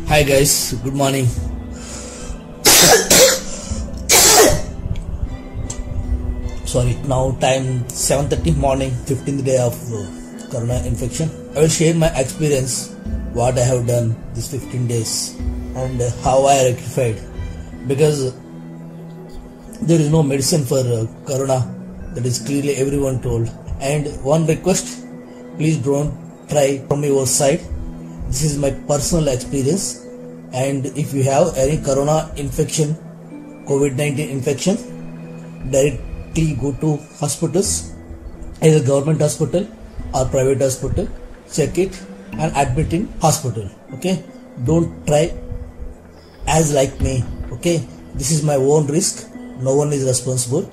Hi guys, good morning. Sorry, now time 7:30 morning, 15th day of corona infection. I will share my experience, what I have done these 15 days and how I rectified, because there is no medicine for corona, that is clearly everyone told. And one request, please don't try from your side. This is my personal experience, and if you have any corona infection, COVID-19 infection, directly go to hospitals, either government hospital or private hospital, check it and admit in hospital. Okay, don't try as like me. Okay, this is my own risk, no one is responsible.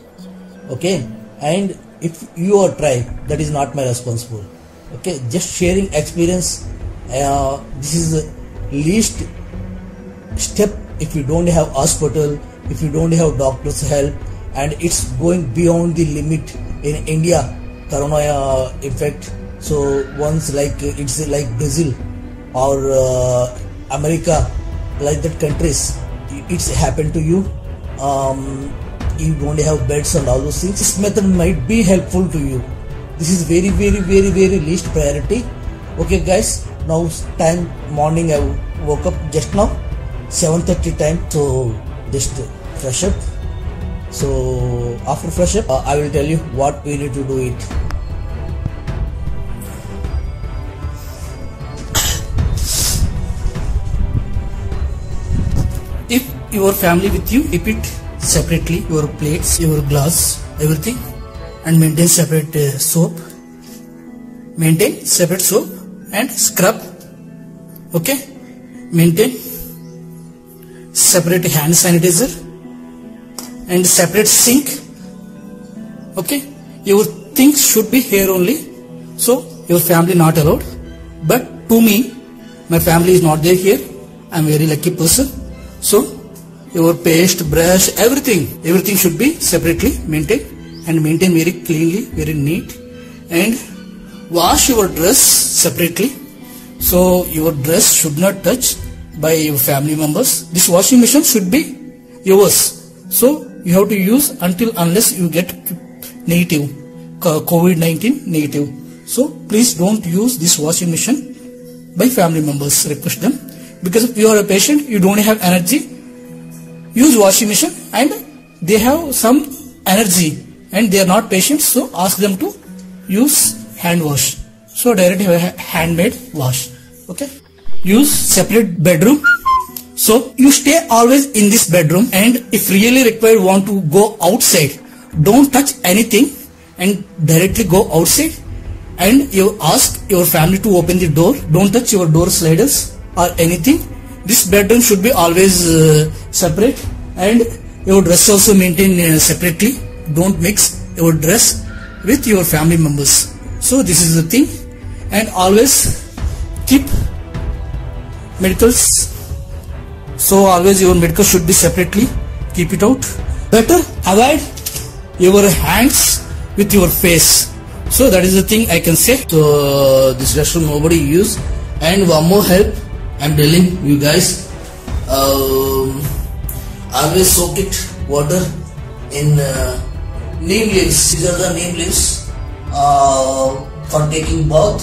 Okay, and if you are try, that is not my responsible. Okay, just sharing experience. This is the least step. If you don't have hospital, if you don't have doctor's help, and it's going beyond the limit in India, corona effect. So once like it's like Brazil or America, like that countries, it's happened to you. You don't have beds and all those things. This method might be helpful to you. This is very least priority. Okay guys, now time morning, I woke up just now 7:30 time, so just fresh up. So after fresh up, I will tell you what we need to do it. If your family with you, keep it separately, your plates, your glass, everything, and maintain separate soap. Maintain separate soap and scrub. Okay, maintain separate hand sanitizer and separate sink. Okay, your things should be here only, so your family not allowed. But to me, my family is not there here. I am very lucky person. So your paste, brush, everything should be separately maintained, and maintain very cleanly, very neat. And wash your dress separately, so your dress should not touch by your family members. This washing machine should be yours, so you have to use unless you get negative, COVID-19 negative. So please don't use this washing machine by family members. Request them, because if you are a patient, you don't have energy, use washing machine, and they have some energy and they are not patients, so ask them to use hand wash. So directly handmade wash. Okay, use separate bedroom, so you stay always in this bedroom, and if really required want to go outside, don't touch anything and directly go outside. And you ask your family to open the door, don't touch your door sliders or anything. This bedroom should be always separate, and your dress also maintain separately. Don't mix your dress with your family members. So this is the thing. And always keep medicals, so always your medical should be separately, keep it out. Better avoid your hands with your face. So that is the thing I can say. So this restroom nobody use. And one more help I'm telling you guys, always soak it water in neem leaves. These are the neem leaves for taking bath,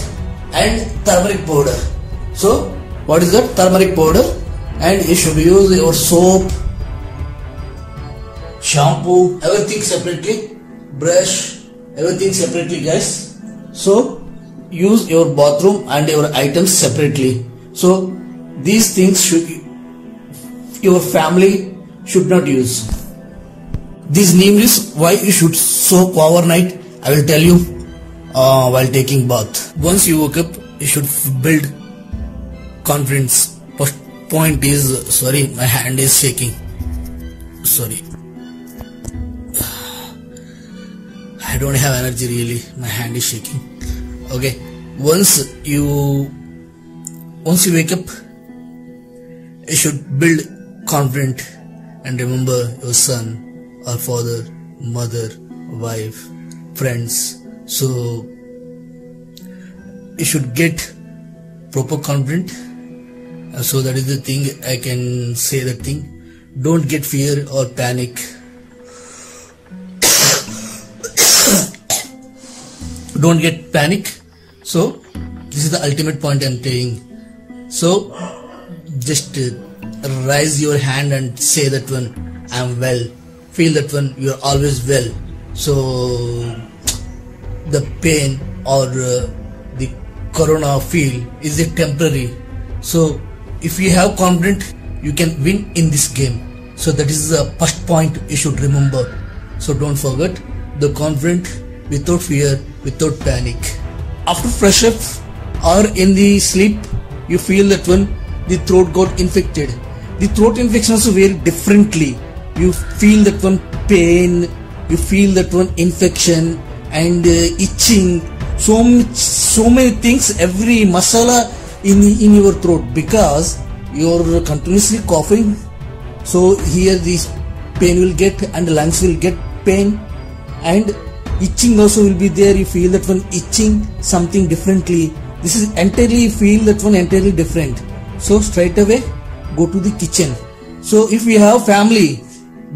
and turmeric powder. So what is that? Turmeric powder. And you should use your soap, shampoo, everything separately, brush, everything separately guys. So use your bathroom and your items separately. So these things your family should not use. These neem leaves, why you should soak overnight, I will tell you while taking bath. Once you woke up, you should build confidence. First point is, sorry, my hand is shaking. Sorry, I don't have energy really. My hand is shaking. Okay, once you wake up, you should build confidence and remember your son or father, mother, wife, friends. So you should get proper confidence So that is the thing I can say. That thing, don't get fear or panic. Don't get panic. So this is the ultimate point I'm saying. So just raise your hand and say that one, I'm well. Feel that one, you are always well. So the pain or the corona feel is it temporary. So if you have confidence, you can win in this game. So that is the first point you should remember. So don't forget the confidence, without fear, without panic. After fresh up or in the sleep, you feel that one the throat got infected. The throat infection also very differently. You feel that one pain, you feel that one infection and itching. So many things, every masala in your throat because you're continuously coughing. So here this pain will get and the lungs will get pain and itching also will be there. You feel that one itching something differently. This is entirely feel that one entirely different. So straight away go to the kitchen. So if you have family,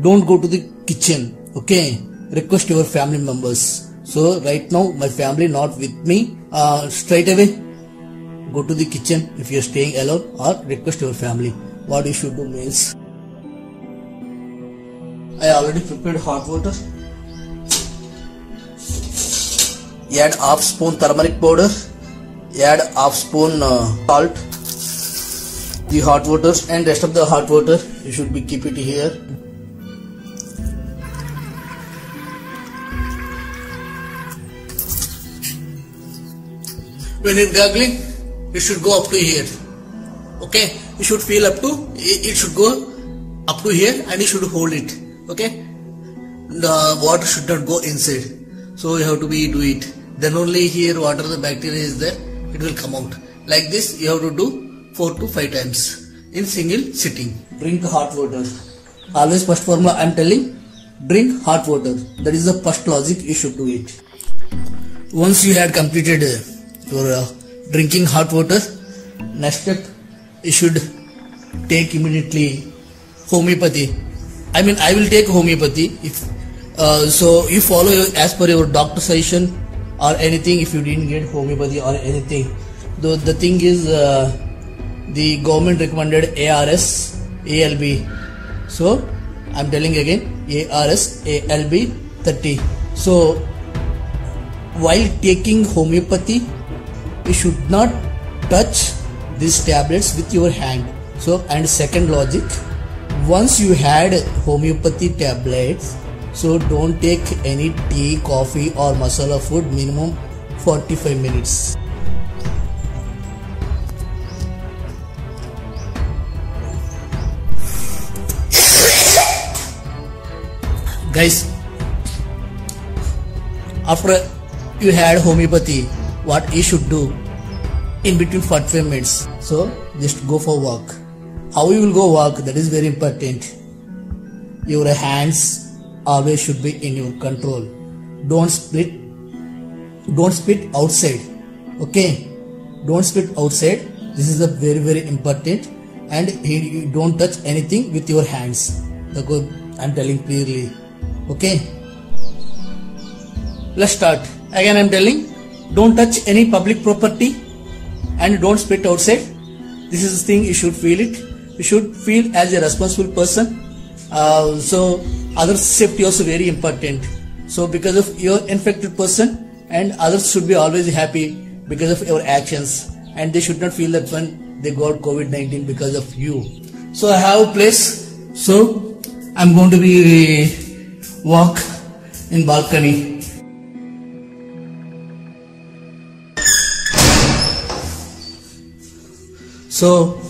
don't go to the kitchen. Okay, request your family members. So right now my family not with me. Straight away go to the kitchen if you are staying alone, or request your family. What you should do means, I already prepared hot water. Add half spoon turmeric powder. Add half spoon salt. The hot water and rest of the hot water you should be keep it here. When it's gargling, it should go up to here. Okay, you should feel up to, it should go up to here and you should hold it. Okay, the water should not go inside. So you have to do it. Then only here whatever the bacteria is there, it will come out. Like this you have to do 4 to 5 times in single sitting. Drink hot water. Always first formula I am telling, drink hot water. That is the first logic you should do it. Once you had completed your drinking hot water, next step you should take immediately homeopathy. I mean I will take homeopathy if so you follow as per your doctor suggestion or anything. If you didn't get homeopathy or anything, the thing is the government recommended ARS ALB. So I'm telling again, ARS ALB 30. So while taking homeopathy, you should not touch these tablets with your hand. So, and second logic, once you had homeopathy tablets, so don't take any tea, coffee or masala food minimum 45 minutes. Guys, after you had homeopathy, what you should do in between 45 minutes? So just go for walk. How you will go walk, that is very important. Your hands always should be in your control. Don't spit outside. Okay, don't spit outside. This is a very important. And you don't touch anything with your hands. I'm telling clearly. Okay, let's start. Again I'm telling, don't touch any public property and don't spit outside. This is the thing you should feel it. You should feel as a responsible person. So other safety also very important. So because of your infected person, and others should be always happy because of your actions, and they should not feel that when they got COVID-19 because of you. So I have a place. So I'm going to be walk in balcony. So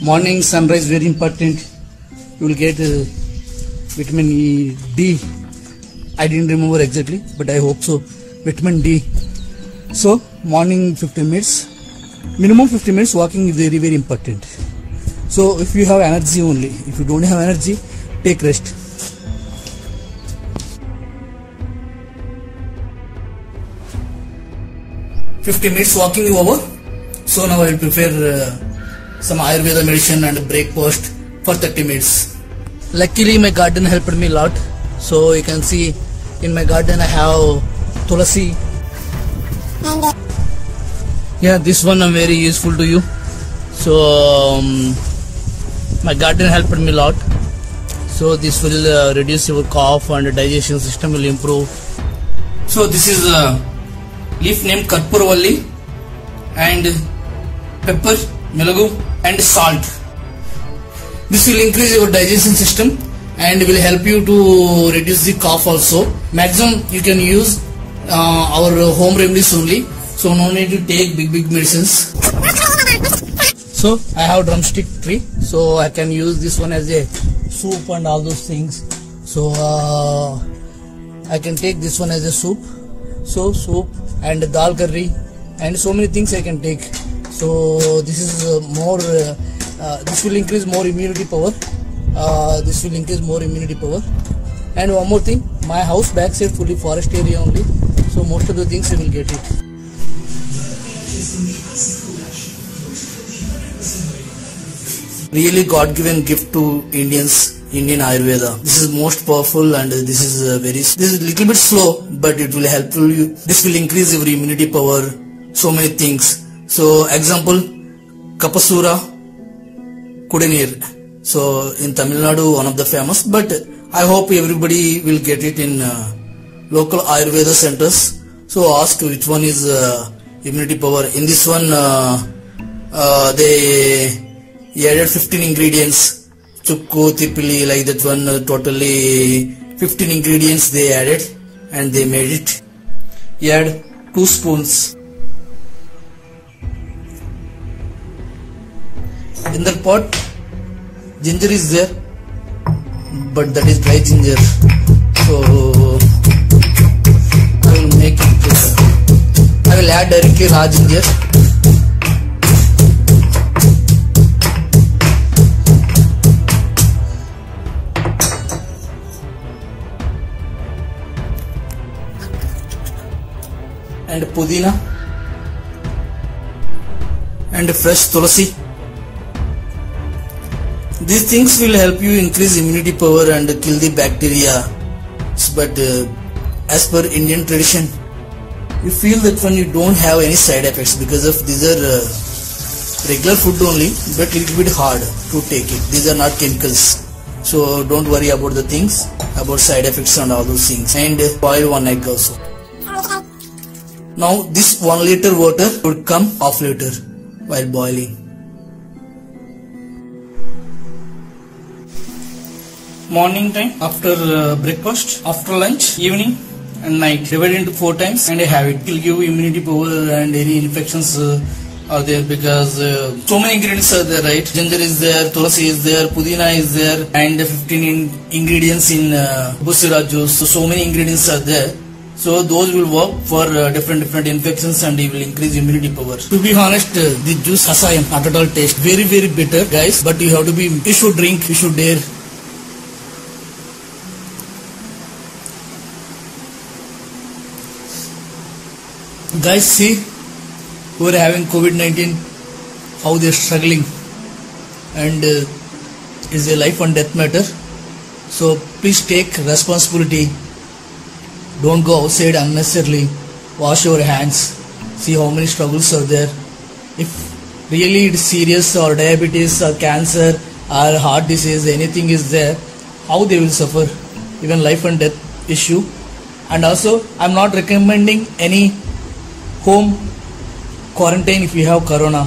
morning sunrise very important. You will get vitamin D. I didn't remember exactly, but I hope so. Vitamin D. So morning 15 minutes, minimum 15 minutes walking is very important. So if you have energy only, if you don't have energy, take rest. "50 minutes walking over. So now I will prepare some Ayurveda medicine and breakfast for 30 minutes. Luckily my garden helped me a lot. So you can see in my garden I have tulasi. Yeah, this one I'm very useful to you. So my garden helped me a lot. So this will reduce your cough and digestion system will improve. So this is a leaf named Karpuravalli and pepper, melagu and salt. This will increase your digestion system and will help you to reduce the cough also. Maximum you can use our home remedies only. So no need to take big medicines. So I have drumstick tree. So I can use this one as a soup and all those things. So I can take this one as a soup. So soup and dal curry and so many things I can take. So this is more. This will increase more immunity power. This will increase more immunity power. And one more thing, my house backside fully forest area only. So most of the things you will get it. Really God-given gift to Indians, Indian Ayurveda. This is most powerful and this is this is little bit slow, but it will help you. This will increase your immunity power. So many things. So example, Kapasura, Kudenir. So in Tamil Nadu, one of the famous, but I hope everybody will get it in local Ayurveda centers. So ask which one is immunity power. In this one, they added 15 ingredients, chukku, tipili, like that one, totally 15 ingredients they added and they made it. You add 2 spoons. In the pot, ginger is there, but that is dry ginger. So I will make it. I will add directly raw ginger. And pudina and fresh tulasi. These things will help you increase immunity power and kill the bacteria. But as per Indian tradition, you feel that when you don't have any side effects because of these are regular food only, but it will be hard to take it. These are not chemicals. So don't worry about the things, about side effects and all those things. And boil 1 egg also. Now this 1 liter water would come half liter while boiling. Morning time, after breakfast, after lunch, evening and night. Divide into 4 times and have it. It will give immunity power and any infections are there because so many ingredients are there, right? Ginger is there, tulasi is there, pudina is there and 15 ingredients in busira juice. So many ingredients are there. So those will work for different infections and it will increase immunity power. To be honest, the juice kasayam not at all taste. Very bitter, guys. But you have to be, you should drink, you should dare. Guys, see who are having COVID-19, how they are struggling, and is a life and death matter. So please take responsibility. Don't go outside unnecessarily. Wash your hands. See how many struggles are there. If really it is serious or diabetes or cancer or heart disease, anything is there, how they will suffer, even life and death issue. And also I am not recommending any home quarantine if you have corona.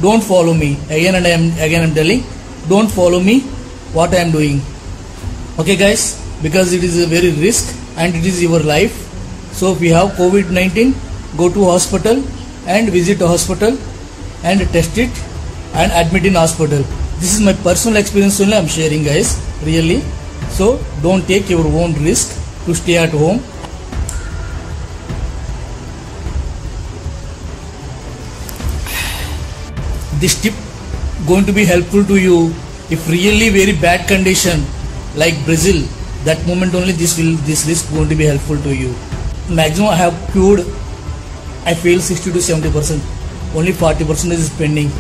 Don't follow me. Again I'm telling, don't follow me what I am doing. Okay guys, because it is a very risk and it is your life. So if you have COVID-19, go to hospital and visit a hospital and test it and admit in hospital. This is my personal experience only I am sharing, guys, really. So don't take your own risk to stay at home. This tip going to be helpful to you if really very bad condition like Brazil, that moment only this risk going to be helpful to you. Maximum I have cured, I feel 60 to 70%, only 40% is pending.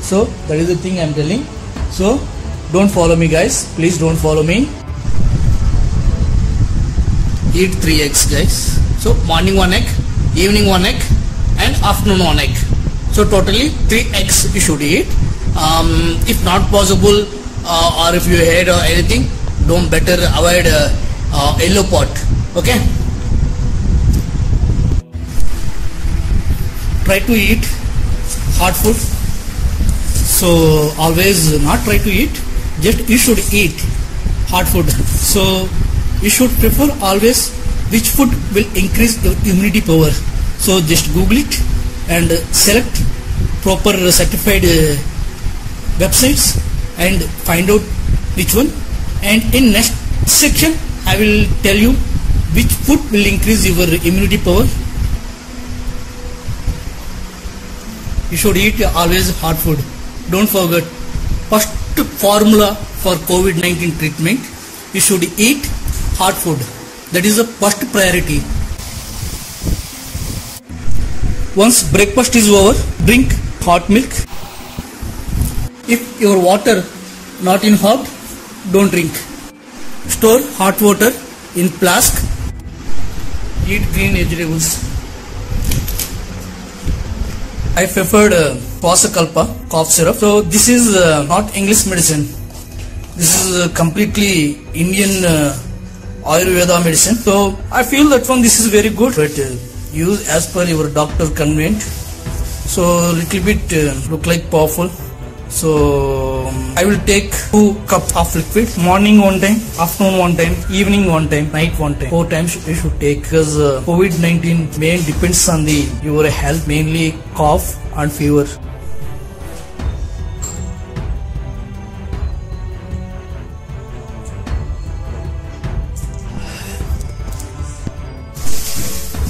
So that is the thing I am telling. So don't follow me, guys. Please don't follow me. Eat 3 eggs, guys. So morning 1 egg, evening 1 egg, and afternoon 1 egg. So totally 3 eggs you should eat. If not possible, or if you had anything, don't better avoid yellow pot. Okay. Try to eat hot food. So always not try to eat, just you should eat hot food. So you should prefer always which food will increase your immunity power. So just Google it and select proper certified websites and find out which one. And in next section I will tell you which food will increase your immunity power. You should eat always hot food. Don't forget, first formula for COVID-19 treatment, you should eat hot food. That is the first priority. Once breakfast is over, drink hot milk. If your water not in hot, don't drink. Store hot water in flask. Eat green vegetables. I preferred Vasakalpa cough syrup. So this is not English medicine. This is completely Indian Ayurveda medicine. So I feel that one this is very good. But use as per your doctor convenient. So little bit look like powerful. So I will take 2 cups of liquid. Morning 1 time, afternoon 1 time, evening 1 time, night 1 time. 4 times you should take, because COVID-19 main depends on your health, mainly cough and fever.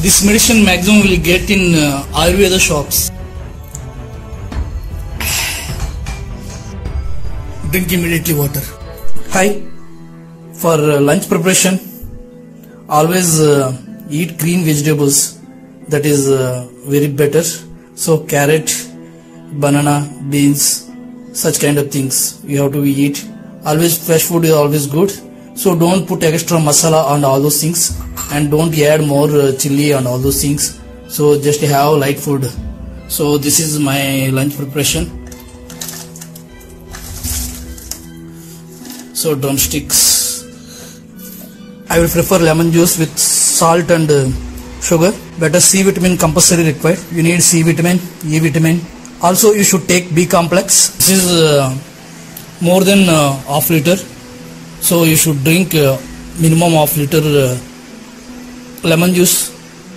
This medicine maximum will get in Ayurveda shops. Drink immediately water. Hi. For lunch preparation, always eat green vegetables. That is very better. So carrot, banana, beans, such kind of things you have to eat. Always fresh food is always good. So don't put extra masala and all those things, and don't add more chili and all those things. So just have light food. So this is my lunch preparation. So drumsticks. I will prefer lemon juice with salt and sugar. Better C vitamin compulsory required. You need C vitamin, E vitamin. Also you should take B complex. This is more than half liter. So you should drink minimum half liter lemon juice.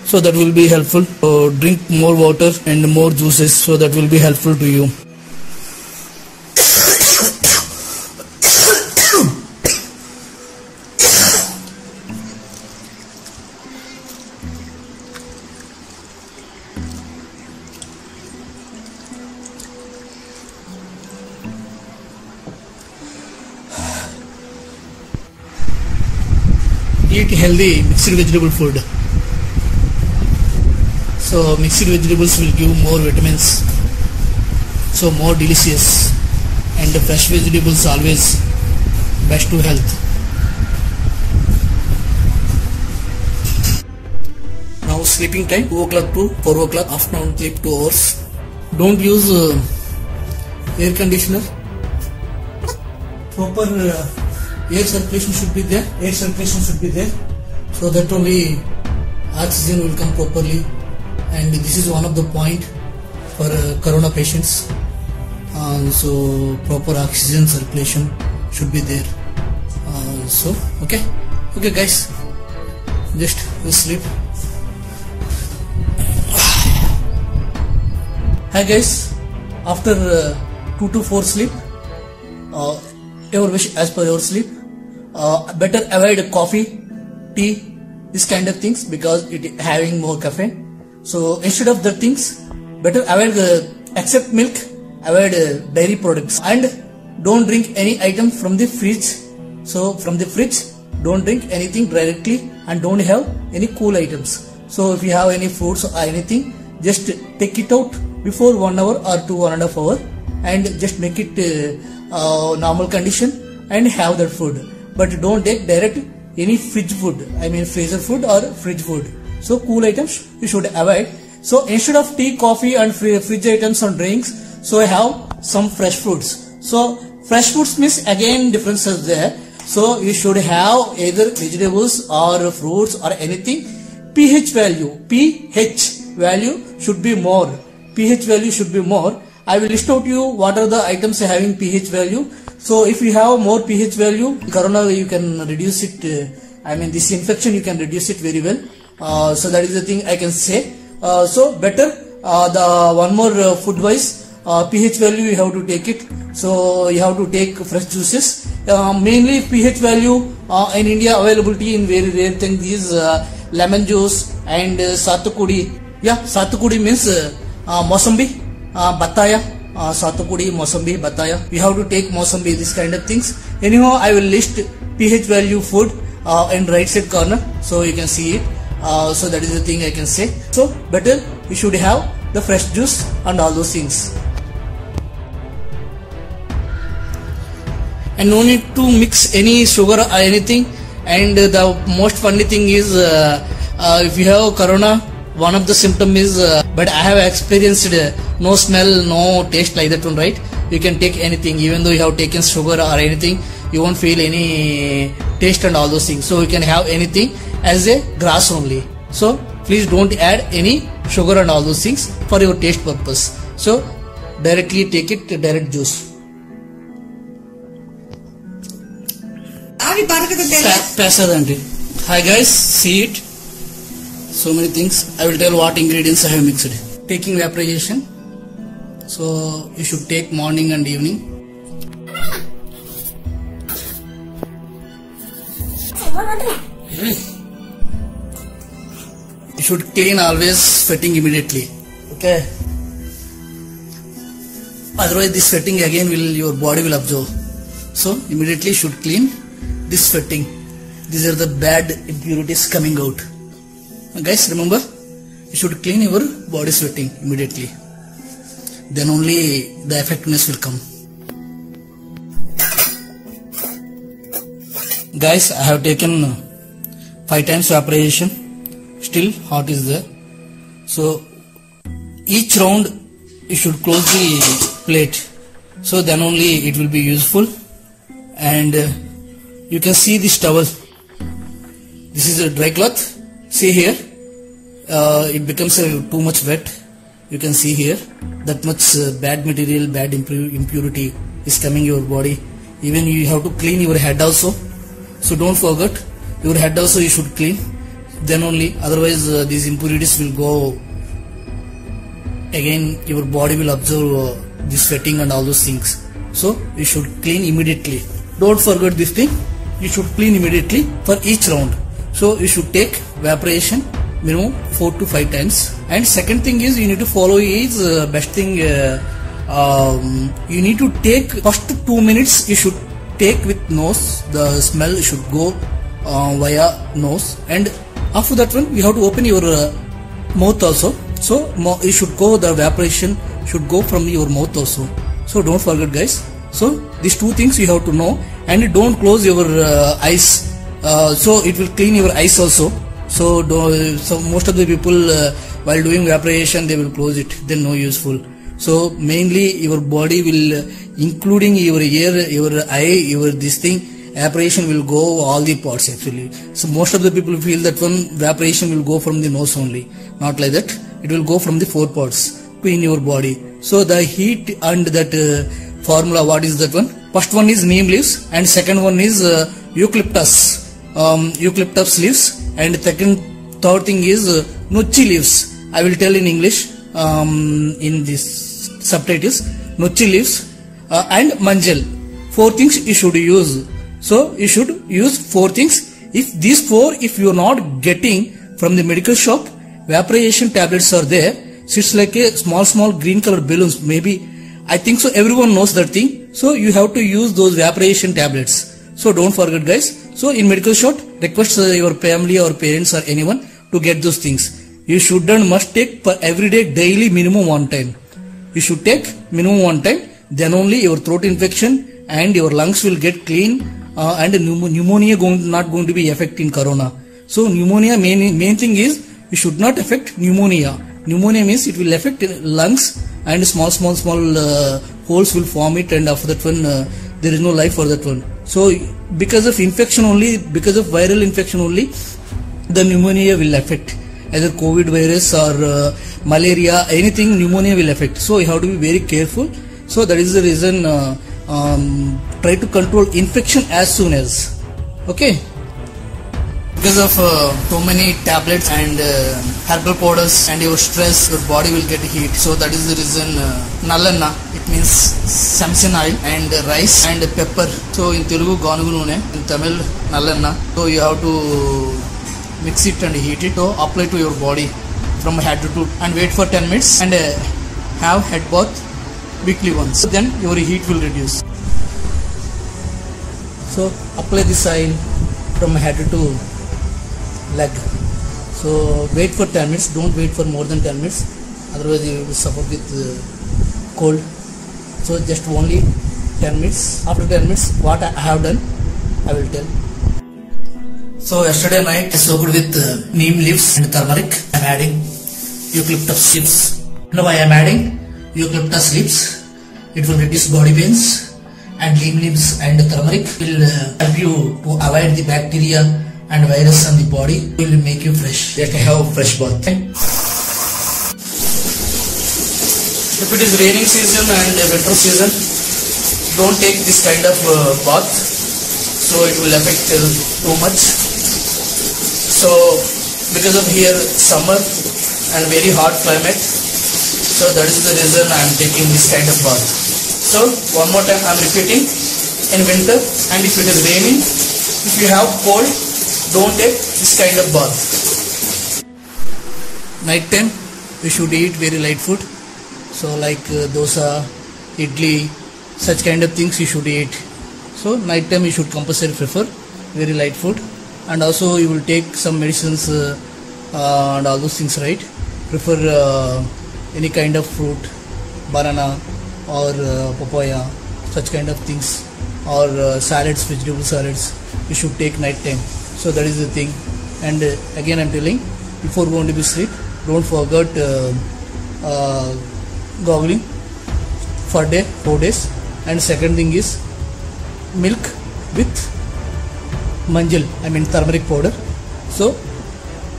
So that will be helpful. So drink more water and more juices. So that will be helpful to you. Eat healthy mixed vegetable food. So mixed vegetables will give more vitamins. So more delicious, and the fresh vegetables always best to health. Now sleeping time 2 o'clock to 4 o'clock. Afternoon sleep 2 hours. Don't use air conditioner. Proper air circulation should be there. Air circulation should be there, so that only oxygen will come properly. And this is one of the point for corona patients. So proper oxygen circulation should be there. So okay guys, just sleep. Hi guys, after 2 to 4 sleep, your wish as per your sleep. Better avoid coffee, tea, this kind of things, because it having more caffeine. So instead of the things, better avoid except milk, avoid dairy products, and don't drink any item from the fridge. So from the fridge, don't drink anything directly, and don't have any cool items. So if you have any fruits or anything, just take it out before 1 hour or 1.5 hours, and just make it normal condition and have that food. But don't take direct any fridge food, I mean freezer food or fridge food. So cool items you should avoid. So instead of tea, coffee and fridge items and drinks, so I have some fresh fruits. So fresh fruits means again differences there. So you should have either vegetables or fruits or anything. pH value should be more. pH value should be more. I will list out you what are the items having pH value. So if you have more pH value, corona you can reduce it. I mean this infection you can reduce it very well. So that is the thing I can say. So better the one more food wise pH value you have to take it. So you have to take fresh juices. Mainly pH value in India availability in very rare thing is lemon juice and satukudi. Yeah, satukudi means mosambi, bataya. Satukudi, mosambi, bataya. You have to take mosambi, this kind of things. Anyhow, I will list pH value food in right side corner, so you can see it. So that is the thing I can say. So better you should have the fresh juice and all those things. And no need to mix any sugar or anything. And the most funny thing is if you have corona, one of the symptom is but I have experienced no smell, no taste like that one, right? You can take anything even though you have taken sugar or anything, you won't feel any taste and all those things. So you can have anything as a grass only. So please don't add any sugar and all those things for your taste purpose. So directly take it direct juice. Hi guys, see it. So many things. I will tell what ingredients I have mixed. Taking vaporization. So you should take morning and evening. You should clean always sweating immediately. Okay. Otherwise this sweating again your body will absorb. So immediately should clean this sweating. These are the bad impurities coming out. Guys, remember, you should clean your body sweating immediately. Then only the effectiveness will come. Guys, I have taken 5 times vaporization. Still hot is there. So each round you should close the plate. So then only it will be useful. And you can see this towel. This is a dry cloth. See here, it becomes too much wet. You can see here that much bad material, bad impurity is coming your body. Even you have to clean your head also. So don't forget, your head also you should clean. Then only, otherwise these impurities will go. Again, your body will absorb the sweating and all those things. So you should clean immediately. Don't forget this thing. You should clean immediately for each round. So you should take vaporization minimum 4 to 5 times. And second thing is you need to follow is best thing. You need to take first 2 minutes. You should take with nose. The smell should go via nose. And after that one, you have to open your mouth also. So you should go. The vaporization should go from your mouth also. So don't forget, guys. So these 2 things you have to know. And don't close your eyes. So it will clean your eyes also. So most of the people while doing vaporization they will close it. Then no useful. So mainly your body will, including your ear, your eye, your this thing, vaporization will go all the parts actually. So most of the people feel that one vaporization will go from the nose only. Not like that. It will go from the 4 parts in your body. So the heat and that formula, what is that one? First one is neem leaves and second one is eucalyptus. Eucalyptus leaves, and third thing is nuchi leaves. I will tell in English in this subtitles. Nuchi leaves and manjal. 4 things you should use. So you should use 4 things. If these 4, if you are not getting from the medical shop, vaporization tablets are there. So it's like a small green color balloons. Maybe I think so. Everyone knows that thing. So you have to use those vaporization tablets. So don't forget, guys. So in medical shop, request your family or parents or anyone to get those things. You should and must take per every day, daily minimum 1 time. You should take minimum 1 time. then only your throat infection and your lungs will get clean, and pneumonia not going to be affecting corona. So pneumonia main thing is you should not affect pneumonia. Pneumonia means it will affect lungs and small holes will form it, and after that one there is no life for that one. So because of infection only, because of viral infection only, the pneumonia will affect. Either COVID virus or malaria, anything, pneumonia will affect. So you have to be very careful. So that is the reason try to control infection as soon as. Okay. Because of too many tablets and herbal powders and your stress, your body will get heat. So that is the reason nallanna, it means samson oil, and rice and pepper. So in Telugu ganugu nune, in Tamil nallanna. So you have to mix it and heat it. So apply to your body from head to toe and wait for 10 minutes and have head bath weekly once. So then your heat will reduce. So apply this oil from head to leg. So wait for 10 minutes, don't wait for more than 10 minutes, otherwise you will suffer with cold. So just only 10 minutes. After 10 minutes what I have done I will tell. So yesterday night I soaked with neem leaves and turmeric. I am adding eucalyptus leaves. Now I am adding eucalyptus leaves. It will reduce body pains, and neem leaves and turmeric will help you to avoid the bacteria and virus on the body. It will make you fresh. Just have fresh bath. If it is raining season and winter season, don't take this kind of bath. So it will affect too much. So because of here summer and very hot climate, so that is the reason I am taking this kind of bath. So one more time I am repeating, in winter and if it is raining, if you have cold, don't take this kind of bath. Night time we should eat very light food. So like dosa, idli, such kind of things you should eat. So night time you should compulsory prefer very light food, and also you will take some medicines and all those things, right? Prefer any kind of fruit, banana or papaya, such kind of things, or salads, vegetable salads you should take night time. So that is the thing. And again I am telling, before going to be sleep, don't forget goggling for day 4 days. And second thing is milk with manjal, I mean turmeric powder. So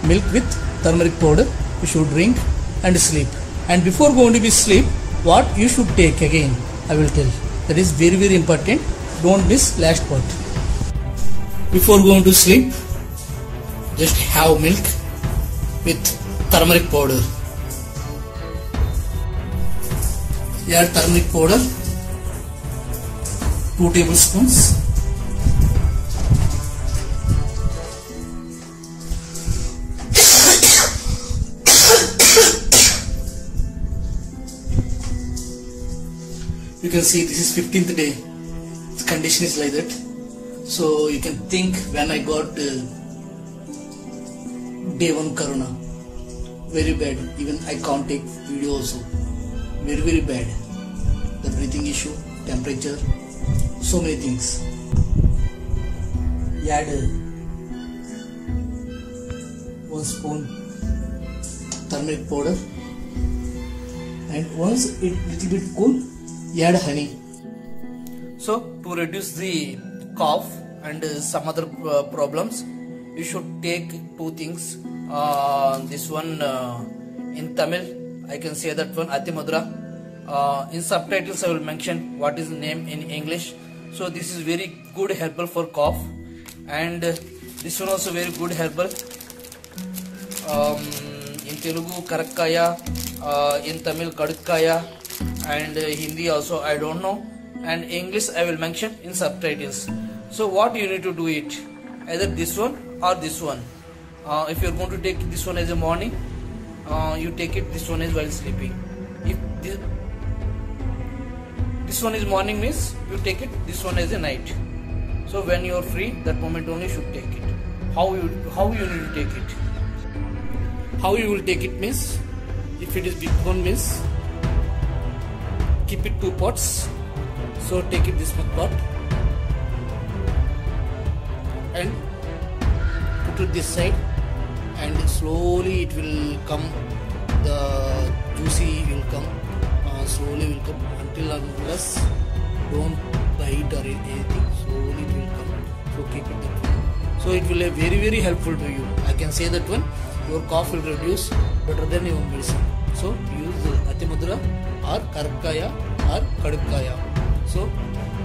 milk with turmeric powder you should drink and sleep. And before going to be sleep, what you should take again I will tell. That is very very important. Don't miss last part. Before going to sleep, just have milk with turmeric powder. Add turmeric powder 2 tablespoons. You can see this is 15th day. The condition is like that. So you can think when I got day 1 corona, very bad. Even I can't take video also. Very very bad. The breathing issue, temperature, so many things. Add 1 spoon turmeric powder, and once it little bit cool, add honey. So to reduce the cough and some other problems, you should take 2 things. This one in Tamil I can say that one, Atimadra. In subtitles I will mention what is the name in English. So this is very good herbal for cough, and this one also very good herbal. In Telugu Karakkaya, in Tamil Kadukkaya, and Hindi also I don't know, and English I will mention in subtitles. So what you need to do it, either this one or this one. If you are going to take this one as a morning, you take it this one as while sleeping. If this one is morning means you take it this one as a night. So when you are free, that moment only you should take it. How you need to take it? How you will take it means, if it is big one means keep it 2 pots So take it this much pot and put it this side, and slowly it will come, the juicy will come, slowly will come until unless don't bite or anything, slowly it will come. So keep it that one. So it will be very helpful to you. I can say that one, your cough will reduce better than your medicine. So use Atimudra or Karkaya or Kadukaya. So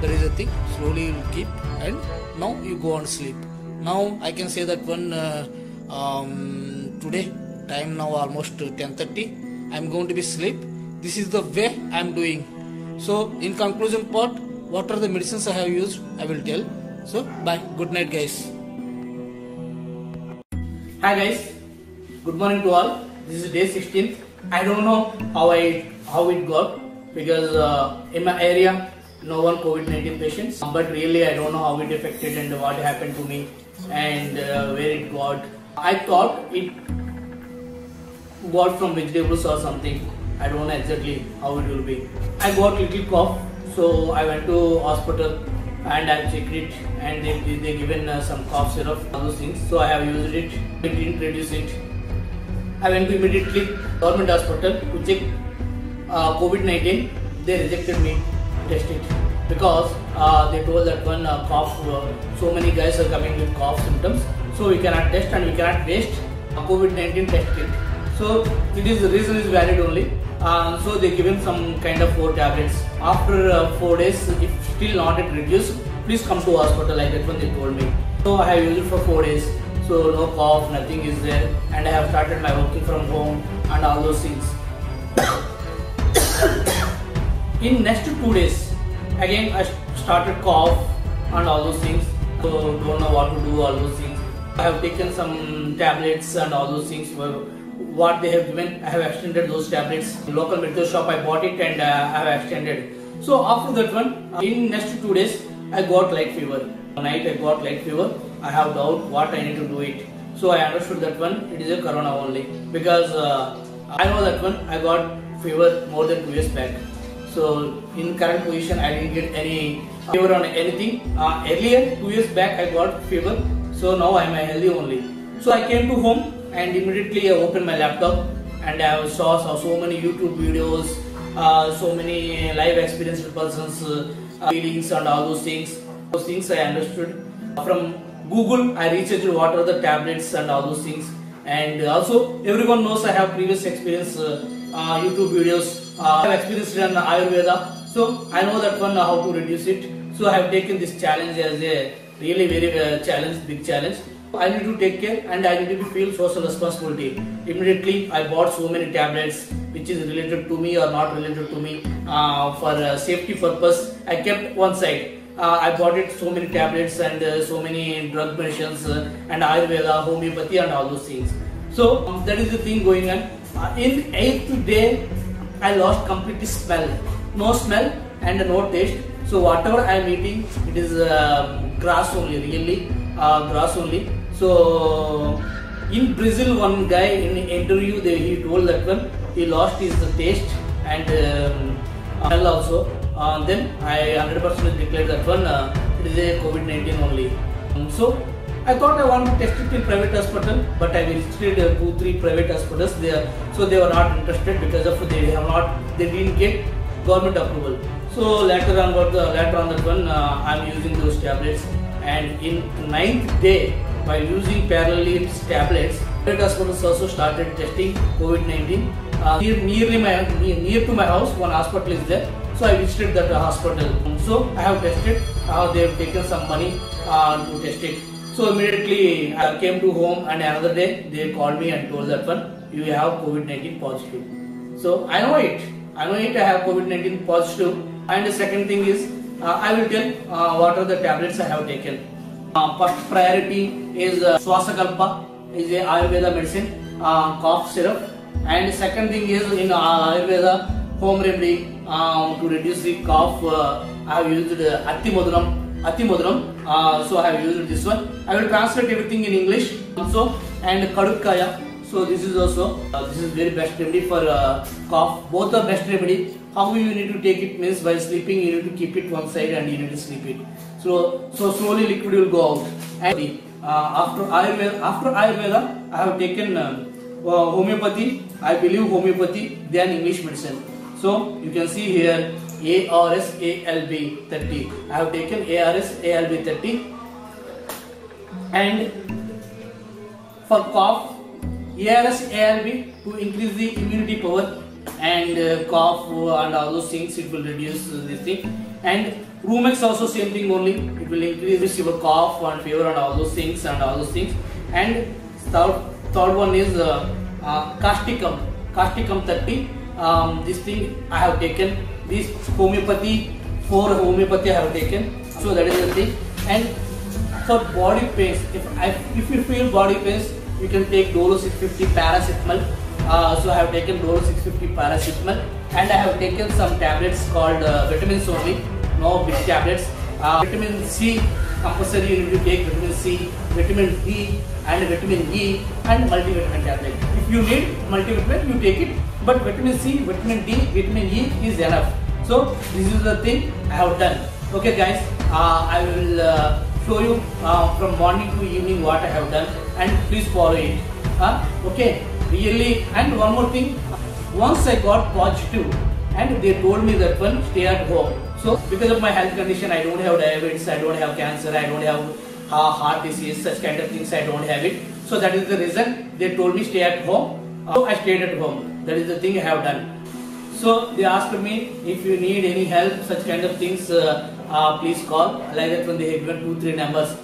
that is the thing. Slowly you will keep, and now you go on sleep. Now I can say that one, today time now almost 10:30. I am going to be sleep. This is the way I am doing. So in conclusion part, what are the medicines I have used, I will tell. So bye. Good night, guys. Hi guys. Good morning to all. This is day 16th. I don't know how it got, because in my area no one COVID-19 patients, but really I don't know how it affected and what happened to me and where it got. I thought it got from vegetables or something. I don't know exactly how it will be. I got little cough, so I went to hospital and I checked it, and they given some cough syrup, all those things. So I have used it. It didn't reduce it. I went to immediately government hospital to check COVID-19. They rejected me to test it, because they told that one cough, so many guys are coming with cough symptoms, so we cannot test and we cannot waste COVID-19 test kit. So it is, the reason is valid only. So they given some kind of 4 tablets. After 4 days, if still not it reduced, please come to hospital, like that one they told me. So I have used it for 4 days. So no cough, nothing is there, and I have started my working from home and all those things. In next 2 days, again I started cough and all those things. So don't know what to do, all those things. I have taken some tablets and all those things. What they have given, I have extended those tablets. In local medical shop I bought it, and I have extended. So after that one, in next 2 days, I got light fever. Night I got light fever. I have doubt what I need to do it. So I understood that one, it is a corona only, because I know that one, I got fever more than 2 years back. So in current position, I didn't get any fever on anything. Earlier 2 years back I got fever. So now I am healthy only. So I came to home and immediately I opened my laptop, and I saw so many YouTube videos, so many live experienced persons, feelings and all those things. Those things I understood. From Google I researched what are the tablets and all those things, and also everyone knows I have previous experience, YouTube videos, I have experienced in Ayurveda, so I know that one how to reduce it. So I have taken this challenge as a really very big challenge. I need to take care, and I need to feel social responsibility. Immediately I bought so many tablets which is related to me or not related to me, for safety purpose. I kept one side. I bought it so many tablets and so many drug medicines and Ayurveda, homeopathy and all those things. So that is the thing going on. In 8th day, I lost completely smell. No smell and no taste. So whatever I am eating, it is grass only, really grass only. So in Brazil, one guy in interview, he told that one he lost his taste and smell also. Then I 100% declared that one it is a COVID-19 only. So I thought I want to test it in private hospital, but I visited 2-3 private hospitals there. So they were not interested, because of they didn't get government approval. So later on that one I am using those tablets, and in 9th day, by using parallel tablets, private hospitals also started testing COVID-19. Near to my house, one hospital is there. So I visited that hospital. So I have tested. They have taken some money to test it. So immediately I came to home, and another day they called me and told that one, you have COVID-19 positive. So I know it. I have COVID-19 positive. And the second thing is, I will tell what are the tablets I have taken. First priority is Swasakalpa, is a Ayurveda medicine, cough syrup. And second thing is, in Ayurveda home remedy to reduce the cough, I have used Atimudram. So I have used this one. I will translate everything in English also. And Kadukaya. So this is also this is very best remedy for cough. Both are best remedy. how you need to take it means while sleeping you need to keep it one side and you need to sleep it. So slowly liquid will go out. And after Ayurveda, I have taken homeopathy. I believe homeopathy than English medicine. So you can see here ARS ALB 30. I have taken ARS ALB 30. And for cough, ARS ALB to increase the immunity power, and cough and all those things, it will reduce this thing. And Rumex also same thing only, it will increase your cough and fever and all those things And third one is Casticum 30. This thing I have taken. This homeopathy, 4 homeopathy I have taken. So that is the thing. And for body pains, if you feel body pains, you can take Dolo 650 paracetamol. So I have taken Dolo 650 paracetamol, and I have taken some tablets called vitamins only, no big tablets. Vitamin C compulsory, you need to take vitamin C, vitamin D and vitamin E, and multivitamin tablet. If you need multivitamin, you take it, but vitamin C, vitamin D, vitamin E is enough. So this is the thing I have done. Okay guys, I will show you from morning to evening what I have done, and please follow it. Okay, really. And one more thing, once I got positive and they told me that one, stay at home. So because of my health condition, I don't have diabetes, I don't have cancer, I don't have heart disease, such kind of things I don't have it. So that is the reason they told me stay at home. So I stayed at home. That is the thing I have done. So they asked me if you need any help, such kind of things, please call. Like that when they have given 2-3 numbers.